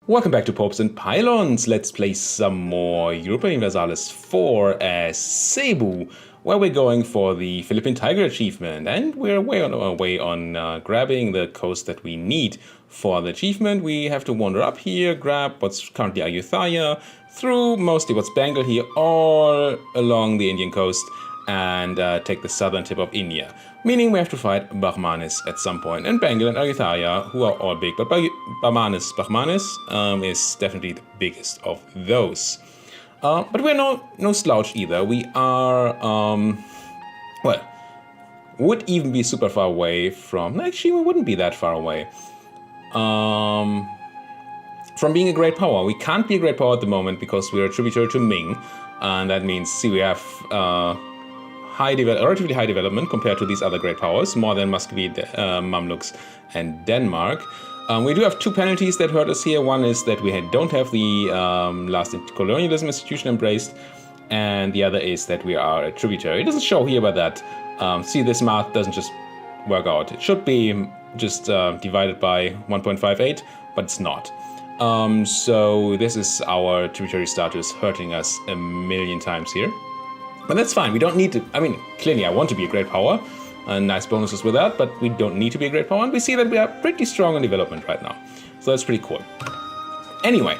Welcome back to Popes and Pylons. Let's play some more Europa Universalis IV as Cebu, where we're going for the Philippine Tiger achievement, and we're way on our way on grabbing the coast that we need for the achievement. We have to wander up here, grab what's currently Ayutthaya, through mostly what's Bengal here, all along the Indian coast, and take the southern tip of India. Meaning we have to fight Bahmanis at some point. And Bengal and Ayutthaya, who are all big, but Bahmanis is definitely the biggest of those. But we're no slouch either. We are, well, would even be super far away from, actually we wouldn't be that far away, from being a great power. We can't be a great power at the moment because we're a tributary to Ming. And that means, see, we have relatively high development compared to these other great powers, more than Muscovy, Mamluks, and Denmark. We do have two penalties that hurt us here. One is that we don't have the last colonialism institution embraced, and the other is that we are a tributary. It doesn't show here, but that see, this math doesn't just work out. It should be just divided by 1.58, but it's not. So this is our tributary status hurting us a million times here. But that's fine, we don't need to, I mean, clearly I want to be a great power, and nice bonuses with that, but we don't need to be a great power, and we see that we are pretty strong in development right now. So that's pretty cool. Anyway,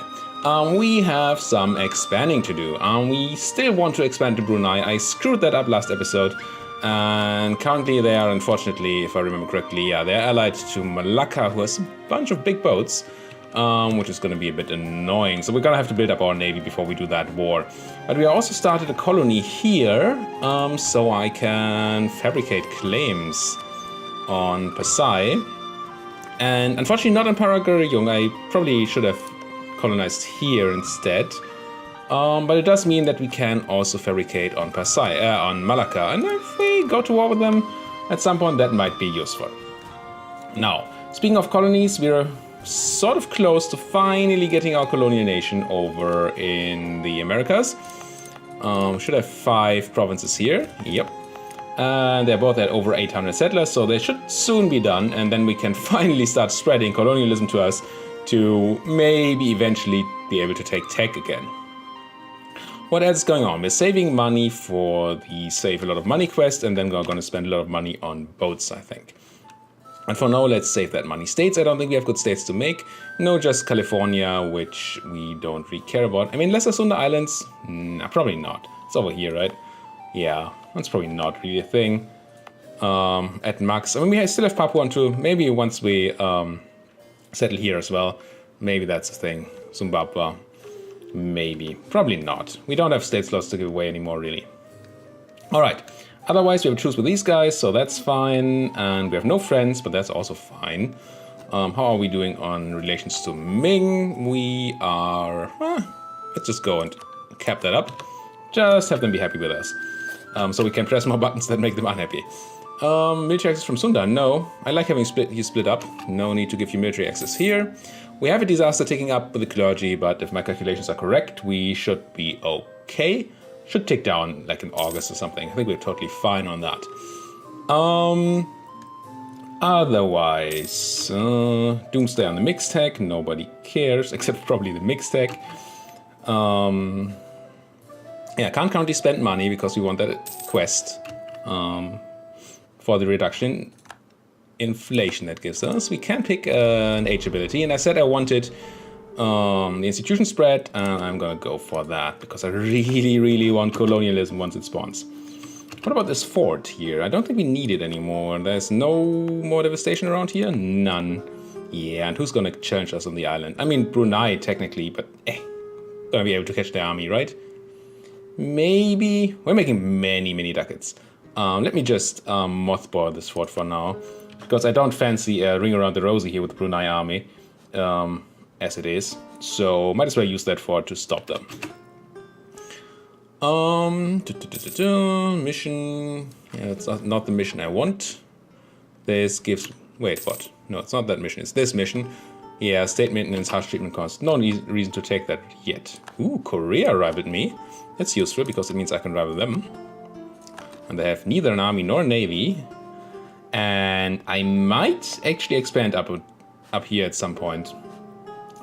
we have some expanding to do. We still want to expand to Brunei. I screwed that up last episode, and currently they are, unfortunately, if I remember correctly, they're allied to Malacca, who has a bunch of big boats, which is going to be a bit annoying. So we're going to have to build up our navy before we do that war. But we also started a colony here, so I can fabricate claims on Pasai. And unfortunately not on Paraguayung. I probably should have colonized here instead. But it does mean that we can also fabricate on Pasai, on Malacca. And if we go to war with them at some point, that might be useful. Now, speaking of colonies, we're sort of close to finally getting our colonial nation over in the Americas. Should have 5 provinces here. Yep. And they're both at over 800 settlers, so they should soon be done, and then we can finally start spreading colonialism to us to maybe eventually be able to take tech again. What else is going on? We're saving money for the Save a Lot of Money quest, and then we're going to spend a lot of money on boats, I think. And for now, let's save that money. States, I don't think we have good states to make. No, just California, which we don't really care about. I mean, Lesser Sunda Islands? Nah, probably not. It's over here, right? Yeah, that's probably not really a thing. At max, I mean, we still have Papua too. Maybe once we settle here as well, maybe that's a thing. Zimbabwe, maybe. Probably not. We don't have state slots to give away anymore, really. All right. Otherwise, we have to choose with these guys, so that's fine. And we have no friends, but that's also fine. How are we doing on relations to Ming? We are... let's just go and cap that up. Just have them be happy with us. So we can press more buttons that make them unhappy. Military access from Sunda? No. I like having you split up. No need to give you military access here. We have a disaster taking up with the clergy, but if my calculations are correct, we should be okay. Should tick down like in August or something. I think we're totally fine on that. Otherwise, Doomsday on the mixed tech. Nobody cares, except probably the mixed tech. Yeah, can't currently spend money because we want that quest for the reduction in inflation that gives us. We can pick an age ability, and I said I wanted the institution spread, and I'm gonna go for that because I really want colonialism once it spawns. What about this fort here? I don't think we need it anymore. There's no more devastation around here? None. Yeah, and who's gonna challenge us on the island? I mean, Brunei technically, but gonna be able to catch the army, right? Maybe. We're making many ducats. Let me just mothball this fort for now, because I don't fancy a ring around the rosy here with the Brunei army. As it is, so might as well use that fort to stop them. Mission. Yeah, it's not the mission I want. This gives. Wait, what? No, it's not that mission. It's this mission. Yeah, state maintenance, harsh treatment cost. No reason to take that yet. Ooh, Korea rivaled me. That's useful because it means I can rival them. And they have neither an army nor a navy. And I might actually expand up here at some point.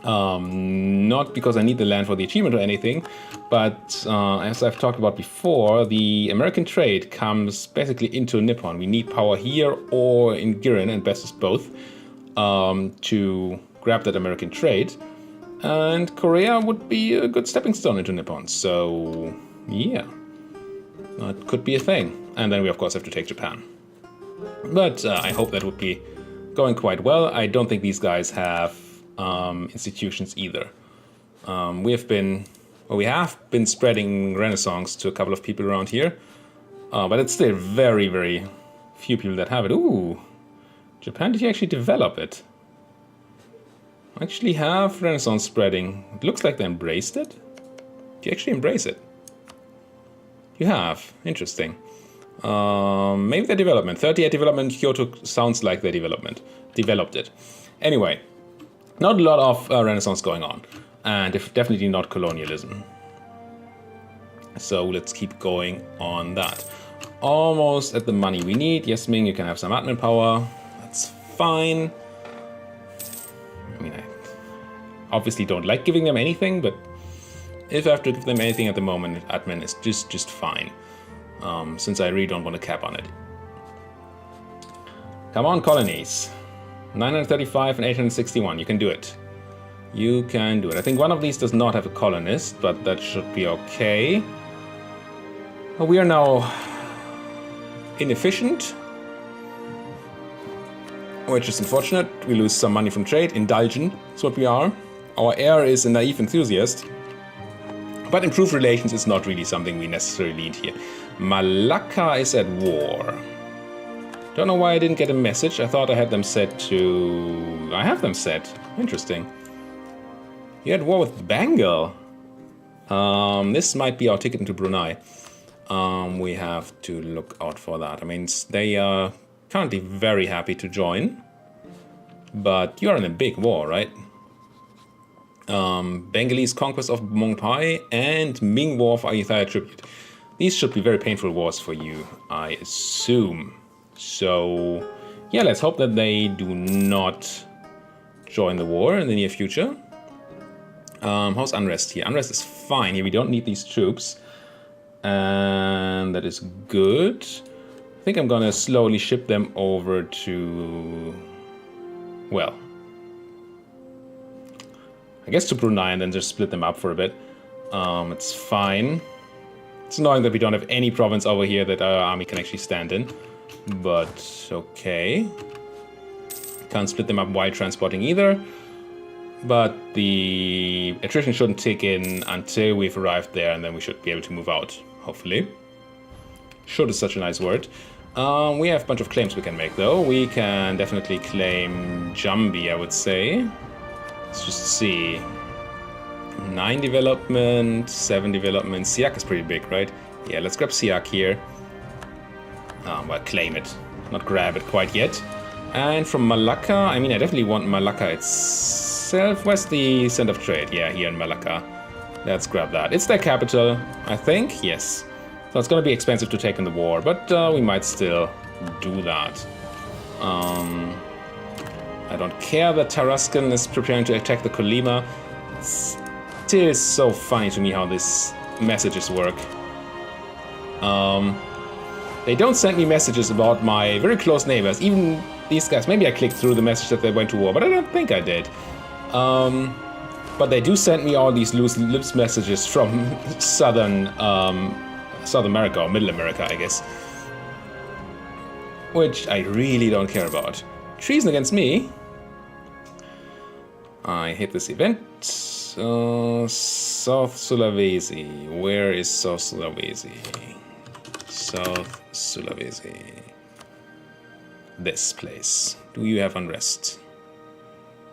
Not because I need the land for the achievement or anything, but as I've talked about before, the American trade comes basically into Nippon. We need power here or in Girin, and best is both, to grab that American trade. And Korea would be a good stepping stone into Nippon. So, yeah, that could be a thing. And then we, of course, have to take Japan. But I hope that would be going quite well. I don't think these guys have institutions either. We have been spreading Renaissance to a couple of people around here, but it's still very, very few people that have it. Ooh, Japan, did you actually develop it? Actually have Renaissance spreading. It looks like they embraced it. Do you actually embrace it? You have. Interesting. Maybe their development. 38 development, Kyoto sounds like they developed it. Anyway, not a lot of Renaissance going on. And definitely not colonialism. So let's keep going on that. Almost at the money we need. Yes, Ming, you can have some admin power. That's fine. I mean, I obviously don't like giving them anything, but if I have to give them anything at the moment, admin is just fine. Since I really don't want to cap on it. Come on, colonies. 935 and 861. You can do it. You can do it. I think one of these does not have a colonist, but that should be okay. We are now inefficient, which is unfortunate. We lose some money from trade. Indulgent is what we are. Our heir is a naive enthusiast. But improved relations is not really something we necessarily need here. Malacca is at war. Don't know why I didn't get a message. I thought I had them set to... I have them set. Interesting. You're at war with Bengal. This might be our ticket into Brunei. We have to look out for that. I mean, they are currently very happy to join. But you are in a big war, right? Bengalese conquest of Mongpai and Ming War of Ayutthaya tribute. These should be very painful wars for you, I assume. So, yeah, let's hope that they do not join the war in the near future. How's unrest here? Unrest is fine here. We don't need these troops. And that is good. I think I'm gonna slowly ship them over to... well... I guess to Brunei and then just split them up for a bit. It's fine. It's annoying that we don't have any province over here that our army can actually stand in. But, okay. Can't split them up while transporting either. But the attrition shouldn't tick in until we've arrived there, and then we should be able to move out, hopefully. Should is such a nice word. We have a bunch of claims we can make, though. We can definitely claim Jambi, I would say. Let's just see. 9 development, 7 development. Siak is pretty big, right? Yeah, let's grab Siak here. Well, claim it. Not grab it quite yet. And from Malacca, I mean, I definitely want Malacca itself. Where's the center of trade? Yeah, here in Malacca. Let's grab that. It's their capital, I think. Yes. So it's going to be expensive to take in the war, but we might still do that. I don't care that Tarascan is preparing to attack the Colima. It's still so funny to me how these messages work. They don't send me messages about my very close neighbors, even these guys. Maybe I clicked through the message that they went to war, but I don't think I did. But they do send me all these loose lips messages from South America, or Middle America, I guess. Which I really don't care about. Treason against me. I hate this event. South Sulawesi. Where is South Sulawesi? South Sulawesi. This place. Do you have unrest?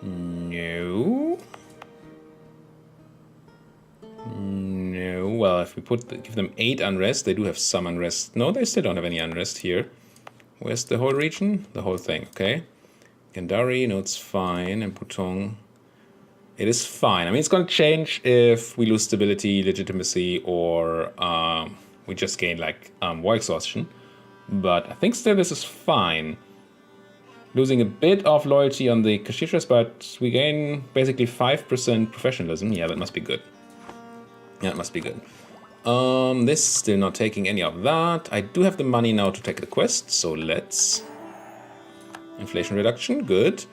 No. No. Well, if we give them 8 unrest, they do have some unrest. No, they still don't have any unrest here. Where's the whole region? The whole thing, okay. Gandhari, no, it's fine. And Putong, it is fine. I mean, it's going to change if we lose stability, legitimacy, or we just gain, like, war exhaustion. But I think still this is fine. Losing a bit of loyalty on the Kashitras, but we gain basically 5% professionalism. Yeah, that must be good. Yeah, it must be good. This still not taking any of that. I do have the money now to take the quest, so let's... Inflation reduction, good.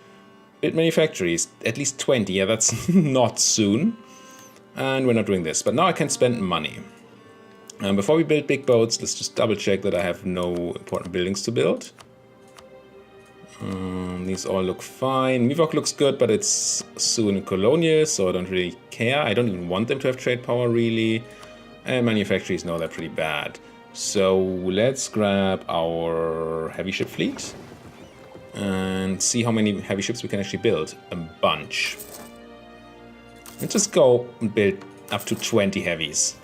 Bit manufactories, at least 20. Yeah, that's not soon. And we're not doing this, but now I can spend money. Before we build big boats, let's just double check that I have no important buildings to build. These all look fine. Mivok looks good, but it's soon colonial, so I don't really care. I don't even want them to have trade power, really. And manufactories, no, they're pretty bad. So let's grab our heavy ship fleet and see how many heavy ships we can actually build. A bunch. Let's just go and build up to 20 heavies.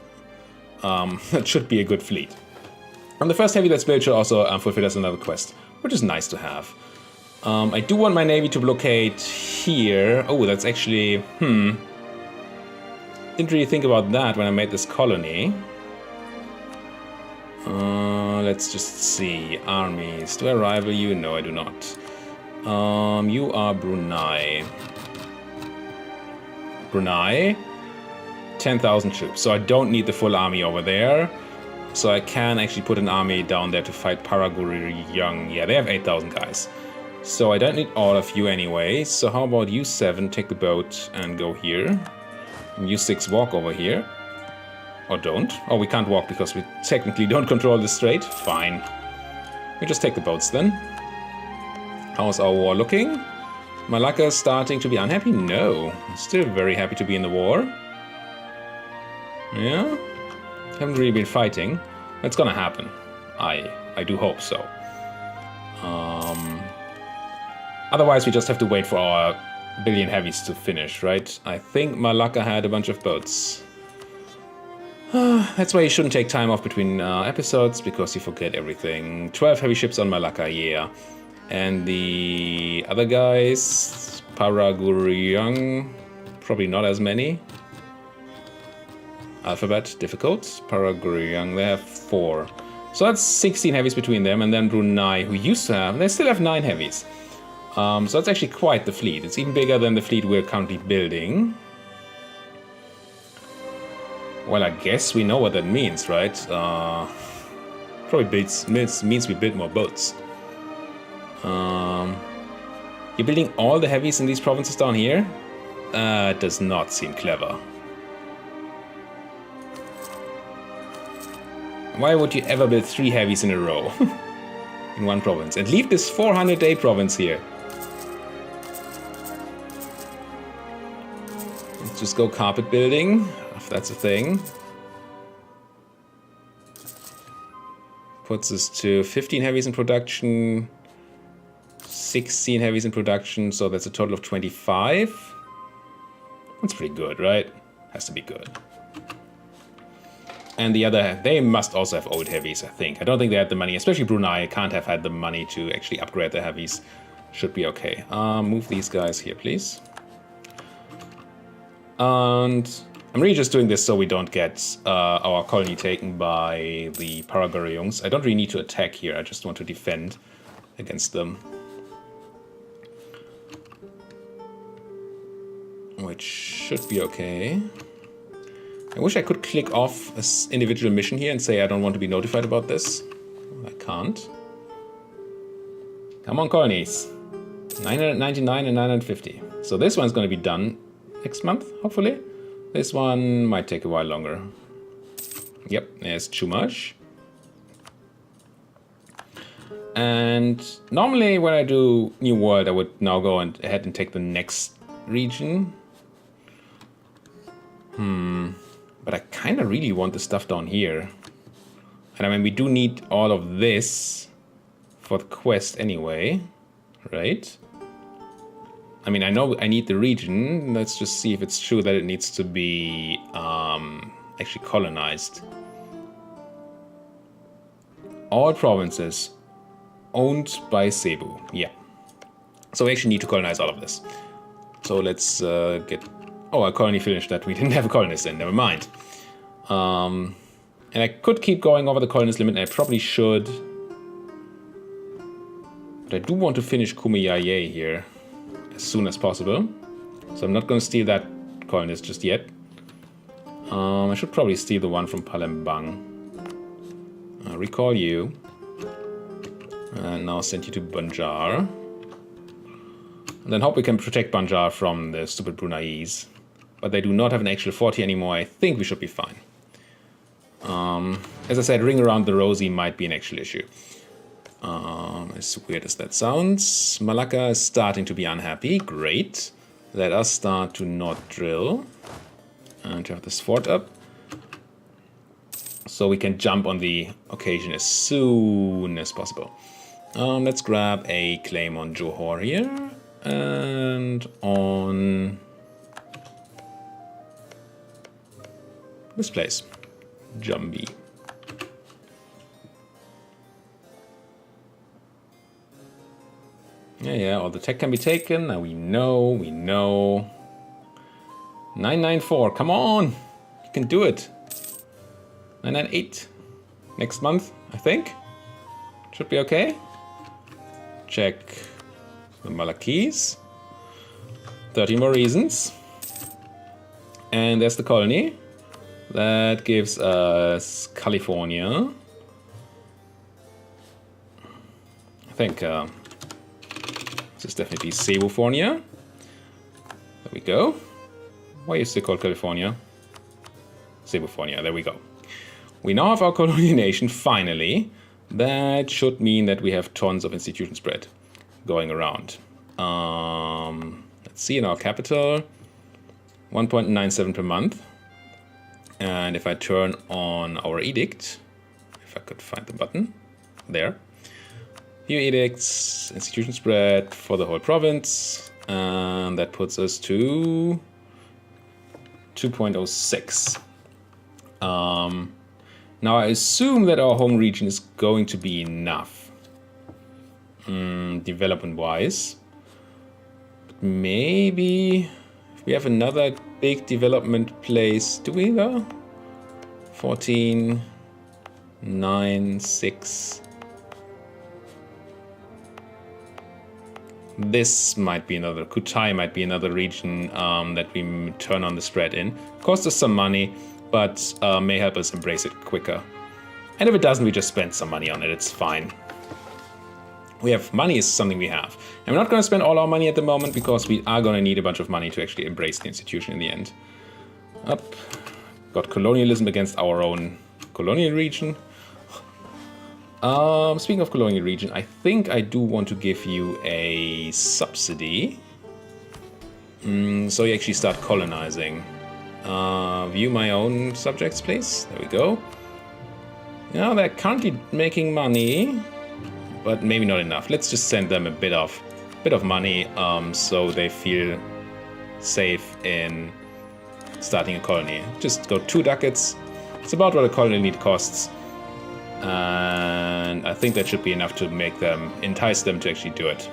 That should be a good fleet. And the first heavy that's built should also fulfill us another quest, which is nice to have. I do want my navy to blockade here. Oh, that's actually... Didn't really think about that when I made this colony. Let's just see. Armies. Do I rival you? No, I do not. You are Brunei. Brunei? 10,000 troops. So I don't need the full army over there. So I can actually put an army down there to fight Paraguay-Young. Yeah, they have 8,000 guys. So I don't need all of you anyway. So how about you 7 take the boat and go here. And you 6 walk over here. Or don't. Oh, we can't walk because we technically don't control the strait. Fine. We just take the boats then. How's our war looking? Malacca starting to be unhappy? No. Still very happy to be in the war. Yeah. Haven't really been fighting. That's gonna happen. I do hope so. Otherwise we just have to wait for our billion heavies to finish, right? I think Malacca had a bunch of boats. That's why you shouldn't take time off between episodes, because you forget everything. 12 heavy ships on Malacca, yeah. And the other guys, Paraguay-Young, probably not as many. Alphabet, difficult. Paraguay-Young, they have 4. So that's 16 heavies between them, and then Brunei, who used to have, they still have 9 heavies. So that's actually quite the fleet. It's even bigger than the fleet we're currently building. Well, I guess we know what that means, right? Probably means we build more boats. You're building all the heavies in these provinces down here? It does not seem clever. Why would you ever build 3 heavies in a row in one province? And leave this 400-day province here. Let's just go carpet building, if that's a thing. Puts us to 15 heavies in production, 16 heavies in production, so that's a total of 25. That's pretty good, right? Has to be good. And the other, they must also have old heavies, I think. I don't think they had the money, especially Brunei can't have had the money to actually upgrade their heavies. Should be okay. Move these guys here, please. And I'm really just doing this so we don't get our colony taken by the Paraguay-Youngs. I don't really need to attack here, I just want to defend against them. Which should be okay. I wish I could click off this individual mission here and say I don't want to be notified about this. I can't. Come on, colonies. 999 and 950. So this one's going to be done next month, hopefully. This one might take a while longer. Yep, there's too much. And normally when I do New World, I would now go ahead and take the next region. But I kind of really want the stuff down here. And I mean, we do need all of this for the quest anyway, right? I mean, I know I need the region. Let's just see if it's true that it needs to be actually colonized. All provinces owned by Cebu. Yeah. So we actually need to colonize all of this. So let's get... Oh, our colony finished that. We didn't have a colonist in. Never mind. And I could keep going over the colonist limit, and I probably should But I do want to finish Kumeyaye here as soon as possible. So I'm not going to steal that colonist just yet. I should probably steal the one from Palembang. Recall you. And now send you to Banjar. And then hope we can protect Banjar from the stupid Bruneiese. But they do not have an actual 40 anymore. I think we should be fine. As I said, ring around the Rosy might be an actual issue. As weird as that sounds. Malacca is starting to be unhappy. Great. Let us start to not drill. And to have this fort up. So we can jump on the occasion as soon as possible. Let's grab a claim on Johor here. And on this place. Jambi. Yeah, all the tech can be taken. Now we know. 994, come on! You can do it. 998. Next month, I think. Should be okay. Check the Malakis. 13 more reasons. And there's the colony. That gives us California. I think this is definitely Cebufornia. There we go. Why is it called California? Cebufornia, there we go. We now have our colonial nation, finally. That should mean that we have tons of institution spread going around. Let's see, in our capital, 1.97 per month. And if I turn on our edict, if I could find the button, there. View edicts, institution spread for the whole province. And that puts us to 2.06. Now I assume that our home region is going to be enough, development-wise. But maybe if we have another big development place, do we though? 14, 9, 6. This might be another, Kutai might be another region that we turn on the spread in. Cost us some money, but may help us embrace it quicker. And if it doesn't, we just spend some money on it, it's fine. We have, money is something we have. And we're not going to spend all our money at the moment because we are going to need a bunch of money to actually embrace the institution in the end. Up. Got colonialism against our own colonial region. Speaking of colonial region, I think I do want to give you a subsidy. So you actually start colonizing. View my own subjects, please. There we go. Yeah, they're currently making money, but maybe not enough. Let's just send them a bit of money, so they feel safe in starting a colony. Just go 2 ducats. It's about what a colony need costs. And I think that should be enough to make them, entice them to actually do it.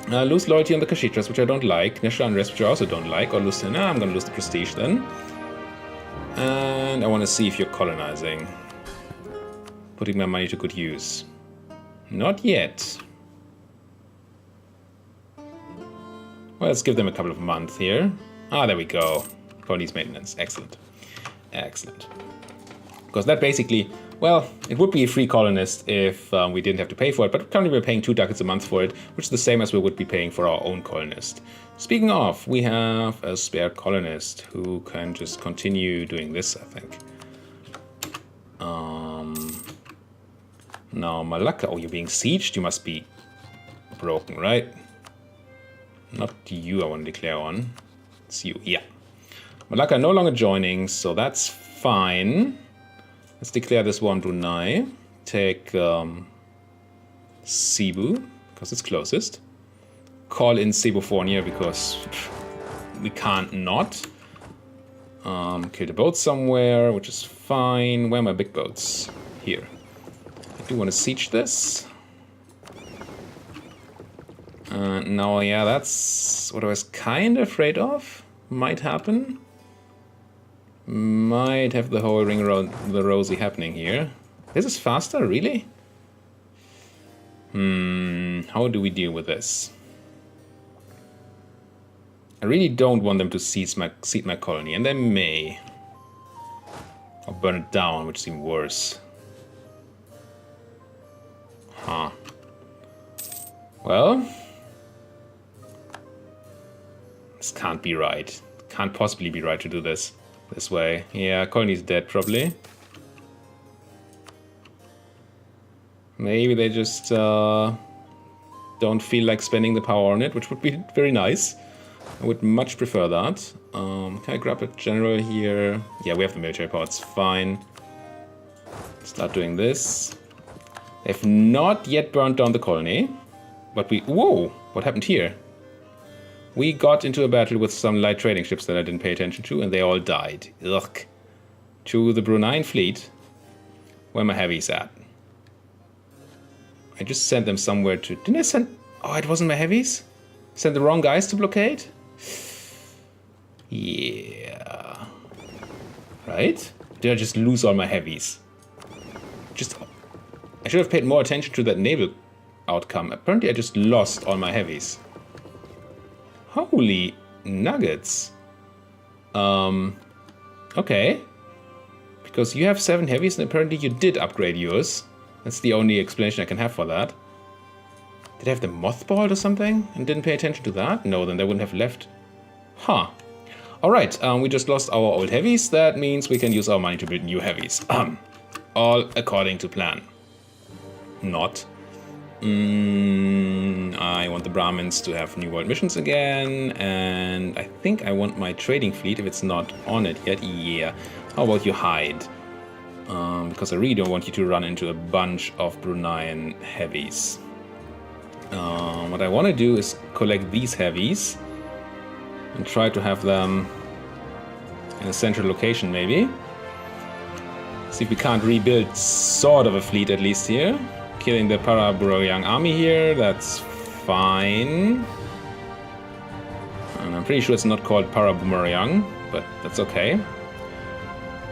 Lose loyalty on the Kashitras, which I don't like. National unrest, which I also don't like. Or lose, I'm going to lose the prestige then. And I want to see if you're colonizing. Putting my money to good use. Not yet. Well, let's give them a couple of months here. There we go. Colonies maintenance. Excellent. Excellent. Because that basically, well, it would be a free colonist if we didn't have to pay for it, but currently we're paying 2 ducats a month for it, which is the same as we would be paying for our own colonist. Speaking of, we have a spare colonist who can just continue doing this, I think. Now, Malacca, oh, you're being sieged? You must be broken, right? Not you I want to declare on. It's you, yeah. Malacca no longer joining, so that's fine. Let's declare this one Brunei. Take Cebu, because it's closest. Call in Cebufornia, because we can't not. Kill the boat somewhere, which is fine. Where are my big boats? Here. I do want to siege this. Now, yeah, that's what I was kind of afraid of. Might happen. Might have the whole ring around the Rosy happening here. This is faster, really? How do we deal with this? I really don't want them to seed my colony, and they may. Or burn it down, which seems worse. Huh. Well, this can't be right. Can't possibly be right to do this way. Yeah, colony's dead probably. Maybe they just don't feel like spending the power on it, which would be very nice. I would much prefer that. Can I grab a general here? Yeah, we have the military power, it's fine. Start doing this. They've not yet burned down the colony. But we... Whoa! What happened here? We got into a battle with some light trading ships that I didn't pay attention to, and they all died. Ugh. To the Bruneian fleet. Where are my heavies at? I just sent them somewhere to... Didn't I send... Oh, it wasn't my heavies? Sent the wrong guys to blockade? Yeah. Right? Did I just lose all my heavies? I should have paid more attention to that naval outcome. Apparently I just lost all my heavies. Holy nuggets. Okay. Because you have 7 heavies and apparently you did upgrade yours. That's the only explanation I can have for that. Did I have them mothballed or something and didn't pay attention to that? No, then they wouldn't have left. Huh. Alright, we just lost our old heavies. That means we can use our money to build new heavies. All according to plan. Not. I want the Brahmins to have New World missions again, and I think I want my trading fleet, if it's not on it yet. Yeah. How about you hide? Because I really don't want you to run into a bunch of Bruneian heavies. What I want to do is collect these heavies and try to have them in a central location, maybe. See if we can't rebuild sort of a fleet at least here. Killing the Paraburayang army here, that's fine. And I'm pretty sure it's not called Paraburayang, but that's okay.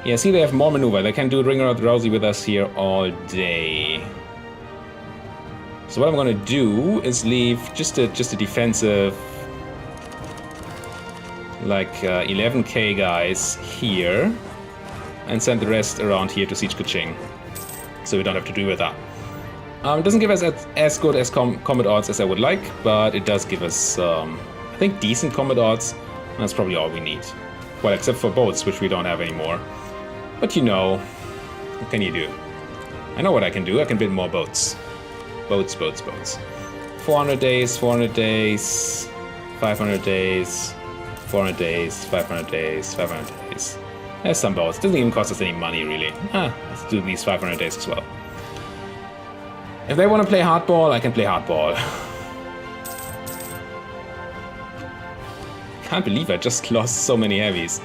Yeah, see, they have more maneuver. They can do Ringrout Rousey with us here all day. So what I'm gonna do is leave just a defensive, like 11k guys here, and send the rest around here to siege Kuching, so we don't have to deal with that. It doesn't give us as good as combat odds as I would like, but it does give us, I think, decent combat odds. That's probably all we need. Well, except for boats, which we don't have anymore. But you know, what can you do? I know what I can do. I can build more boats. Boats. 400 days, 400 days, 500 days, 400 days, 500 days, 500 days. There's some boats. Doesn't even cost us any money, really. Let's do these 500 days as well. If they want to play hardball, I can play hardball. Can't believe I just lost so many heavies.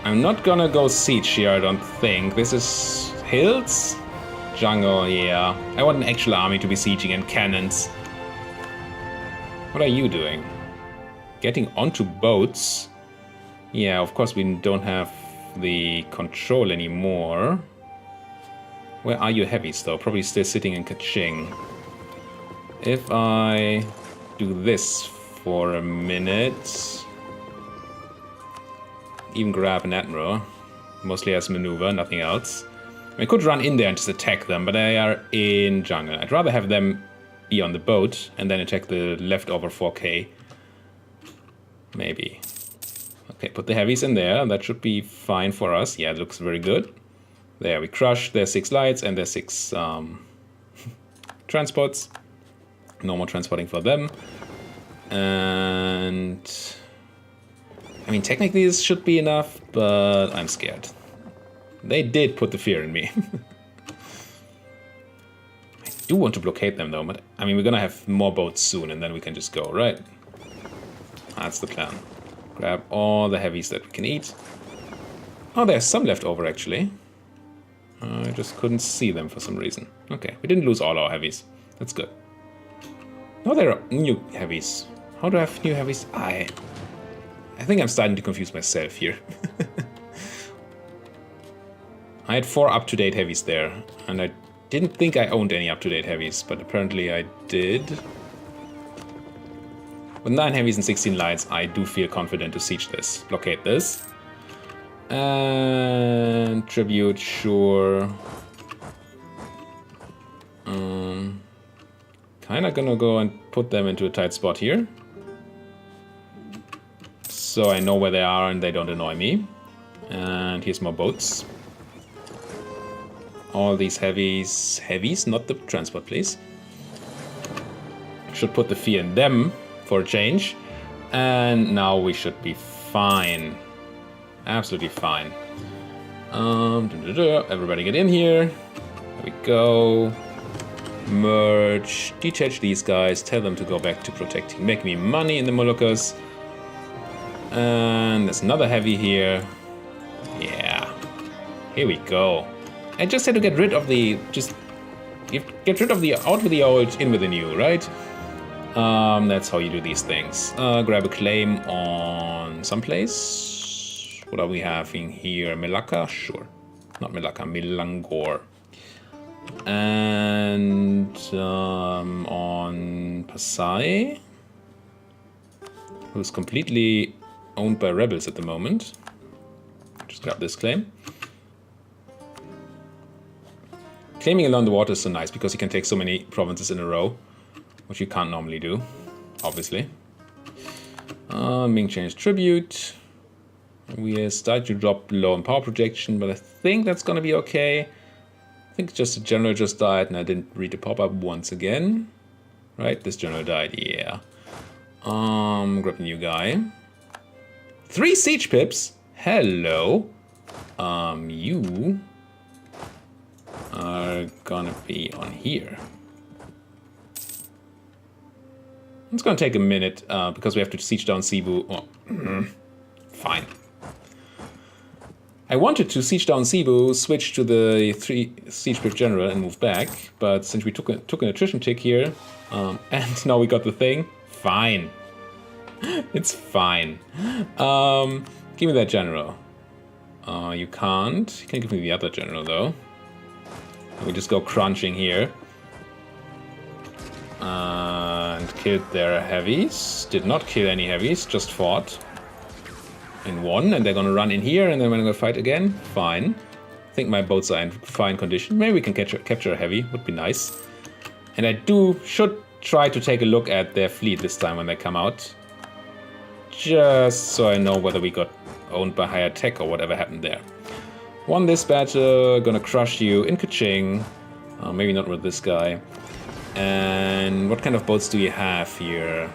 I'm not gonna go siege here, I don't think. This is hills? Jungle, yeah. I want an actual army to be sieging and cannons. What are you doing? Getting onto boats? Yeah, of course we don't have the control anymore. Where are your heavies though? Probably still sitting in Kaching. If I do this for a minute, even grab an admiral, mostly as maneuver, nothing else. I could run in there and just attack them, but they are in jungle. I'd rather have them be on the boat and then attack the leftover 4k. Maybe. Okay, put the heavies in there. That should be fine for us. Yeah, it looks very good. There, we crushed their 6 lights and their 6 transports. No more transporting for them. And I mean, technically this should be enough, but I'm scared. They did put the fear in me. I do want to blockade them though, but I mean, we're gonna have more boats soon and then we can just go, right? That's the plan. Grab all the heavies that we can eat. Oh, there's some left over actually. I just couldn't see them for some reason. Okay, we didn't lose all our heavies. That's good. No, there are new heavies. How do I have new heavies? I think I'm starting to confuse myself here. I had 4 up-to-date heavies there, and I Didn't think I owned any up-to-date heavies, but apparently I did. With 9 heavies and 16 lights, I do feel confident to siege this. Blockade this. And tribute, sure. Kinda gonna go and put them into a tight spot here. So I know where they are and they don't annoy me. And here's more boats. All these heavies, not the transport, please. Should put the fear in them for a change. And now we should be fine. Absolutely fine. Everybody get in here. There we go. Merge. Detach these guys. Tell them to go back to protecting. Make me money in the Moluccas. And there's another heavy here. Yeah. Here we go. I just had to get rid of the... get rid of the out with the old, in with the new, right? That's how you do these things. Grab a claim on someplace. What are we having here? Melaka? Sure. Not Melaka, Milangor. And on Pasai, who's completely owned by rebels at the moment. Just grab this claim. Claiming along the water is so nice because you can take so many provinces in a row, which you can't normally do, obviously. Ming changed tribute. We start to drop low in power projection, but I think that's gonna be okay. I think just a general just died and I didn't read the pop-up once again. Right, this general died, yeah. Grab a new guy. 3 siege pips? Hello. You are gonna be on here. It's gonna take a minute because we have to siege down Cebu. Oh, fine. I wanted to siege down Cebu, switch to the 3 siege pip general and move back, but since we took an attrition tick here, and now we got the thing, fine. It's fine. Give me that general. You can't. You can give me the other general though. We just go crunching here. And killed their heavies. Did not kill any heavies, just fought. And won, and they're gonna run in here, and then we're gonna fight again. Fine. I think my boats are in fine condition. Maybe we can capture a heavy, would be nice. And I should try to take a look at their fleet this time when they come out. Just so I know whether we got owned by higher tech or whatever happened there. Won this battle, gonna crush you in Kaching. Maybe not with this guy. And what kind of boats do you have here?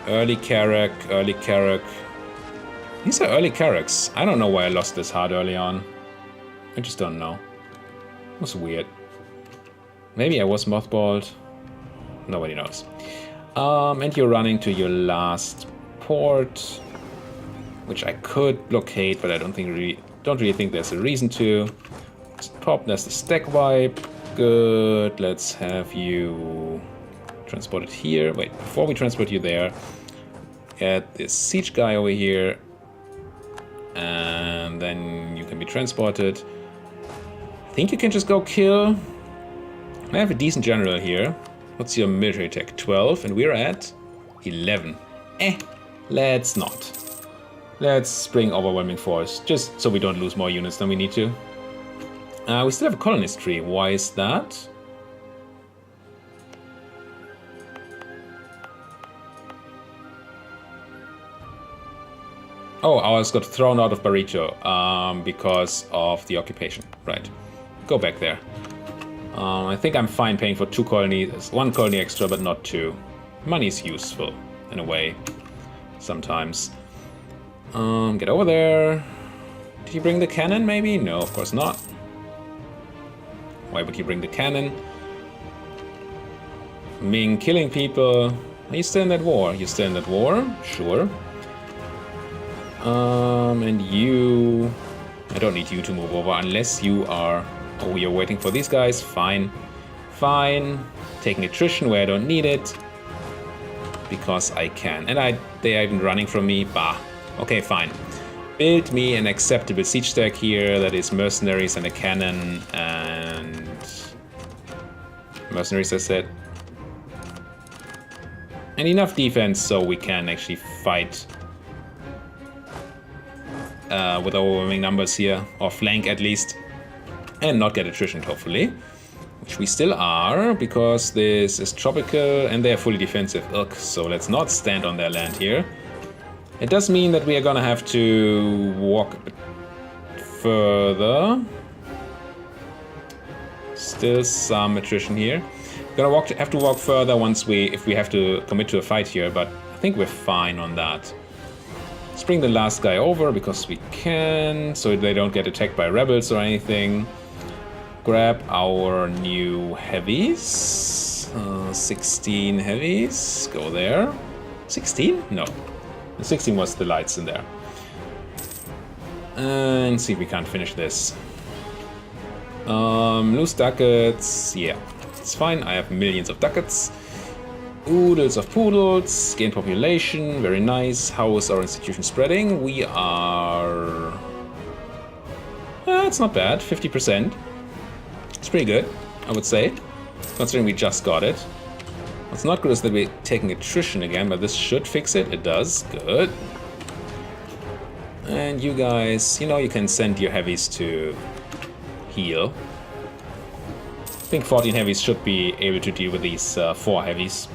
Early Carrack, early Carrack. These are early Carracks. I don't know why I lost this hard early on. I just don't know. It was weird. Maybe I was mothballed. Nobody knows. And you're running to your last port, which I could blockade, but I don't really think there's a reason to. Pop, there's the stack wipe. Good. Let's have you transported here. Wait, before we transport you there, get this siege guy over here, and then you can be transported. I think you can just go kill. I have a decent general here. What's your military tech? 12, and we're at 11. Let's not. Let's bring overwhelming force, just so we don't lose more units than we need to. We still have a colonist tree. Why is that? Oh, ours got thrown out of Barito because of the occupation. Right. Go back there. I think I'm fine paying for 2 colonies. 1 colony extra, but not 2. Money's useful, in a way. Sometimes. Get over there. Did you bring the cannon, maybe? No, of course not. Why would you bring the cannon? Ming killing people. Are you still in that war? You still in that war? Sure. And you... I don't need you to move over unless you are... Oh, you're waiting for these guys? Fine. Fine. Taking attrition where I don't need it. Because I can. And they are even running from me. Bah. Okay, fine. build me an acceptable siege stack here that is mercenaries and a cannon and mercenaries, I said. And enough defense so we can actually fight with overwhelming numbers here, or flank at least, and not get attrition, hopefully. Which we still are, because this is tropical and they're fully defensive. Ugh, so let's not stand on their land here. It does mean that we are gonna have to walk a bit further. Still some attrition here. Gonna have to walk further if we have to commit to a fight here, but I think we're fine on that. Let's bring the last guy over because we can, so they don't get attacked by rebels or anything. Grab our new heavies. 16 heavies. Go there. 16? No. The 16 was the lights in there. And see if we can't finish this. Loose ducats. Yeah, it's fine. I have millions of ducats. Oodles of poodles. Gain population. Very nice. How is our institution spreading? We are... it's not bad. 50%. It's pretty good, I would say, considering we just got it. What's not good is that we're taking attrition again, but this should fix it. It does. Good. And you guys, you know, you can send your heavies to heal. I think 14 heavies should be able to deal with these 4 heavies.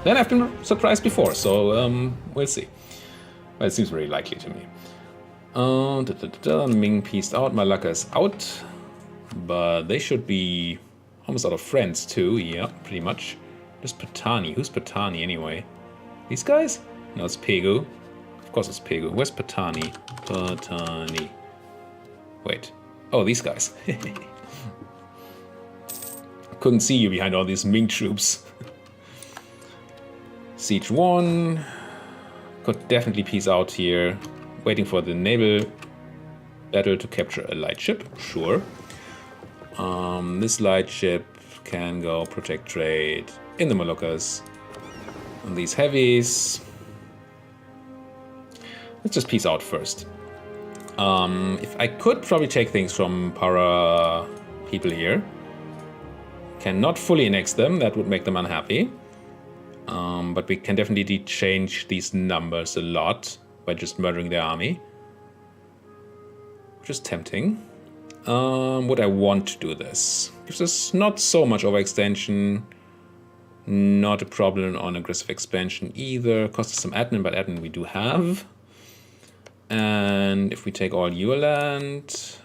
Then I've been surprised before, so we'll see. Well, it seems very likely to me. Ming pieced out. Malacca is out. But they should be almost out of friends too, yeah, pretty much. There's Patani. Who's Patani anyway? These guys? No, it's Pegu. Of course it's Pegu. Where's Patani? Patani. Wait. Oh, these guys. Couldn't see you behind all these Ming troops. Siege 1. Could definitely peace out here. Waiting for the naval battle to capture a light ship. Sure. This light ship can go protect trade in the Moluccas. And these heavies. Let's just peace out first. If I could probably take things from para people here. Cannot fully annex them, that would make them unhappy. But we can definitely change these numbers a lot by just murdering their army. Which is tempting. Would I want to do this? Gives us not so much overextension. Not a problem on aggressive expansion either. Costs us some admin, but admin we do have. And if we take all your land,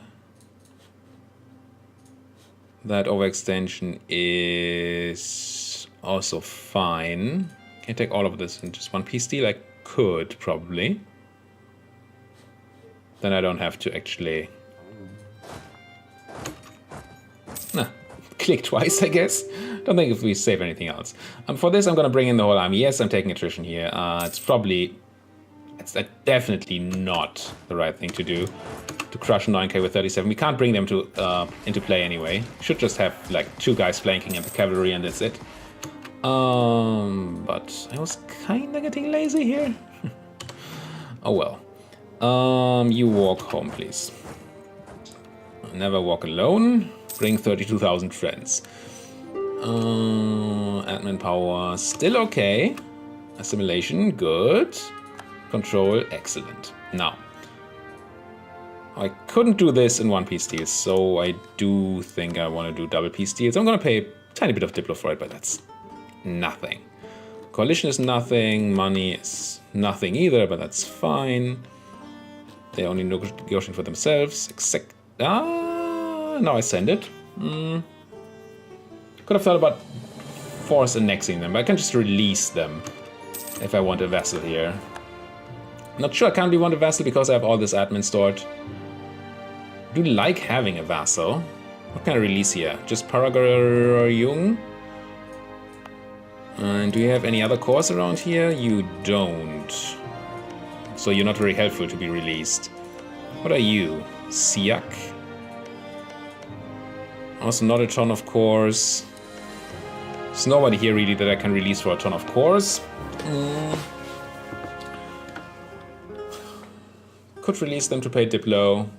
that overextension is also fine. Can I take all of this in just one piece deal? I could probably. Then I don't have to actually click twice, I guess. Don't think if we save anything else. For this, I'm going to bring in the whole army. Yes, I'm taking attrition here. It's definitely not the right thing to do. To crush 9k with 37. We can't bring them to into play anyway. Should just have like 2 guys flanking and the cavalry and that's it. But I was kind of getting lazy here. Oh well. You walk home, please. Never walk alone. Bring 32,000 friends. Admin power, still okay. Assimilation, good. Control, excellent. Now, I couldn't do this in one piece deals, so I do think I want to do double piece deals. I'm going to pay a tiny bit of Diplo for it, but that's nothing. Coalition is nothing. Money is nothing either, but that's fine. They're only negotiating for themselves. Now I send it. Could have thought about force annexing them, but I can just release them if I want a vassal here. Not sure I can't want a vassal because I have all this admin stored. I do like having a vassal. What can I release here? Just Paragarung? And do you have any other cores around here? You don't. So you're not very helpful to be released. What are you? Siak? Also not a ton of cores. There's nobody here really that I can release for a ton of cores. could release them to pay Diplo.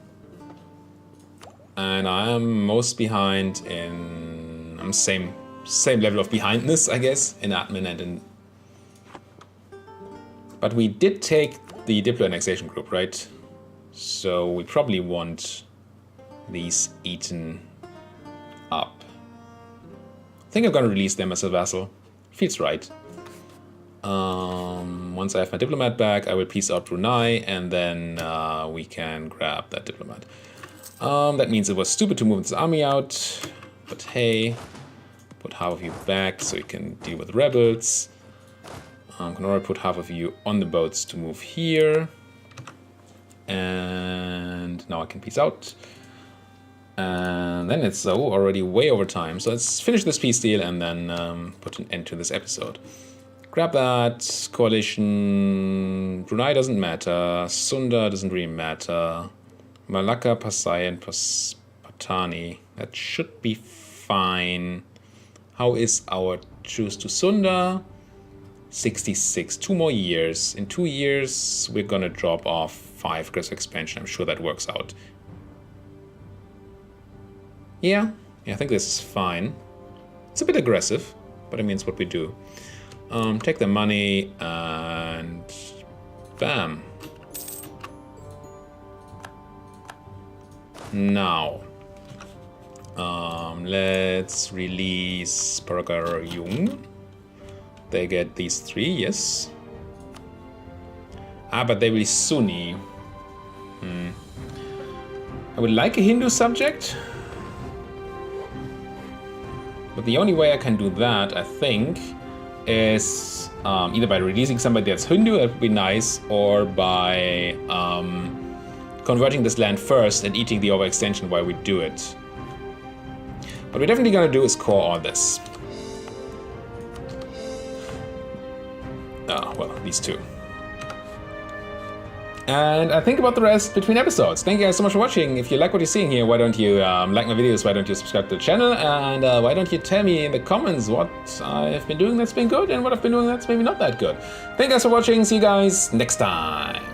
And I am most behind in... I'm same level of behindness, I guess, in admin and in... But we did take the Diplo annexation group, right? So we probably want these eaten up. I think I'm gonna release them as a vassal. Feels right. Once I have my diplomat back, I will peace out Brunei, and then we can grab that diplomat. That means it was stupid to move this army out, but hey, put half of you back so you can deal with rebels. Can already put half of you on the boats to move here. And now I can peace out. And then it's already way over time. So let's finish this peace deal and then put an end to this episode. Grab that. Coalition. Brunei doesn't matter. Sunda doesn't really matter. Malacca, Pasai, and Patani. That should be fine. How is our truce to Sunda? 66. 2 more years. In 2 years, we're gonna drop off 5 aggressive expansion. I'm sure that works out. Yeah, I think this is fine. It's a bit aggressive, but it means what we do. Take the money and bam. Now, let's release Paragar Jung. They get these 3, yes. But they will be Sunni. I would like a Hindu subject. But the only way I can do that, I think, is either by releasing somebody that's Hindu, that would be nice, or by converting this land first and eating the overextension while we do it. What we're definitely gonna do is core all this. Well, these 2. And I think about the rest between episodes. Thank you guys so much for watching. If you like what you're seeing here, why don't you like my videos, why don't you subscribe to the channel, and why don't you tell me in the comments what I've been doing that's been good and what I've been doing that's maybe not that good. Thank you guys for watching. See you guys next time.